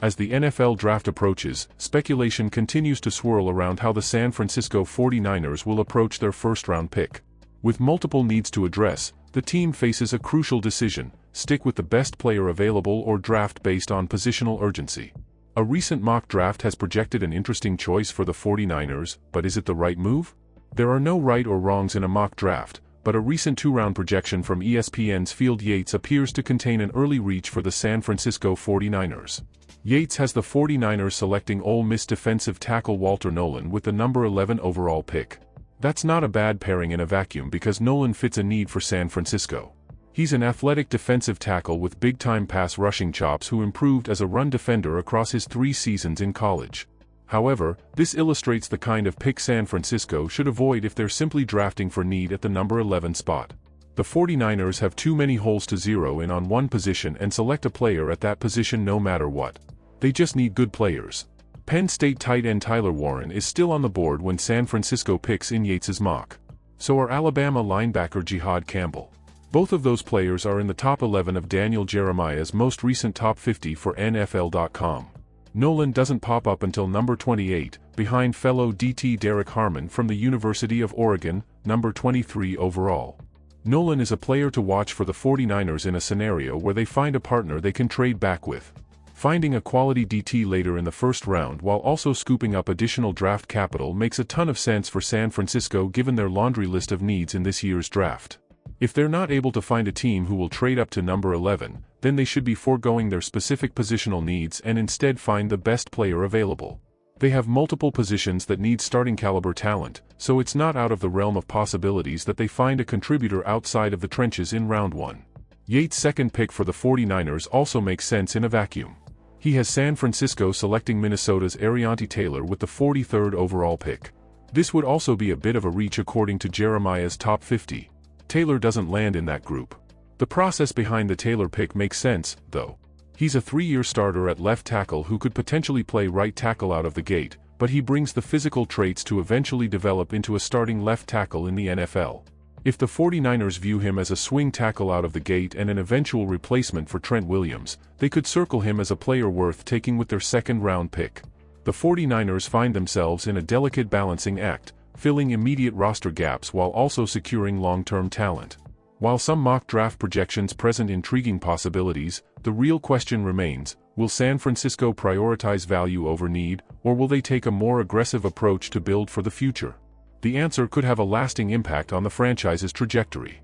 As the NFL draft approaches, speculation continues to swirl around how the San Francisco 49ers will approach their first-round pick. With multiple needs to address, the team faces a crucial decision: stick with the best player available or draft based on positional urgency. A recent mock draft has projected an interesting choice for the 49ers, but is it the right move? There are no right or wrongs in a mock draft, but a recent two-round projection from ESPN's Field Yates appears to contain an early reach for the San Francisco 49ers. Yates has the 49ers selecting Ole Miss defensive tackle Walter Nolen with the number 11 overall pick. That's not a bad pairing in a vacuum because Nolen fits a need for San Francisco. He's an athletic defensive tackle with big-time pass rushing chops who improved as a run defender across his 3 seasons in college. However, this illustrates the kind of pick San Francisco should avoid if they're simply drafting for need at the number 11 spot. The 49ers have too many holes to zero in on one position and select a player at that position no matter what. They just need good players. Penn State tight end Tyler Warren is still on the board when San Francisco picks in Yates's mock. So are Alabama linebacker Jihad Campbell. Both of those players are in the top 11 of Daniel Jeremiah's most recent top 50 for NFL.com. Nolen doesn't pop up until number 28, behind fellow DT Derek Harmon from the University of Oregon, number 23 overall. Nolen is a player to watch for the 49ers in a scenario where they find a partner they can trade back with. Finding a quality DT later in the first round while also scooping up additional draft capital makes a ton of sense for San Francisco given their laundry list of needs in this year's draft. If they're not able to find a team who will trade up to number 11, then they should be foregoing their specific positional needs and instead find the best player available. They have multiple positions that need starting caliber talent, so it's not out of the realm of possibilities that they find a contributor outside of the trenches in round 1. Yates' second pick for the 49ers also makes sense in a vacuum. He has San Francisco selecting Minnesota's Ariante Taylor with the 43rd overall pick. This would also be a bit of a reach according to Jeremiah's top 50. Taylor doesn't land in that group. The process behind the Taylor pick makes sense, though. He's a 3-year starter at left tackle who could potentially play right tackle out of the gate, but he brings the physical traits to eventually develop into a starting left tackle in the NFL. If the 49ers view him as a swing tackle out of the gate and an eventual replacement for Trent Williams, they could circle him as a player worth taking with their second-round pick. The 49ers find themselves in a delicate balancing act, filling immediate roster gaps while also securing long-term talent. While some mock draft projections present intriguing possibilities, the real question remains: will San Francisco prioritize value over need, or will they take a more aggressive approach to build for the future? The answer could have a lasting impact on the franchise's trajectory.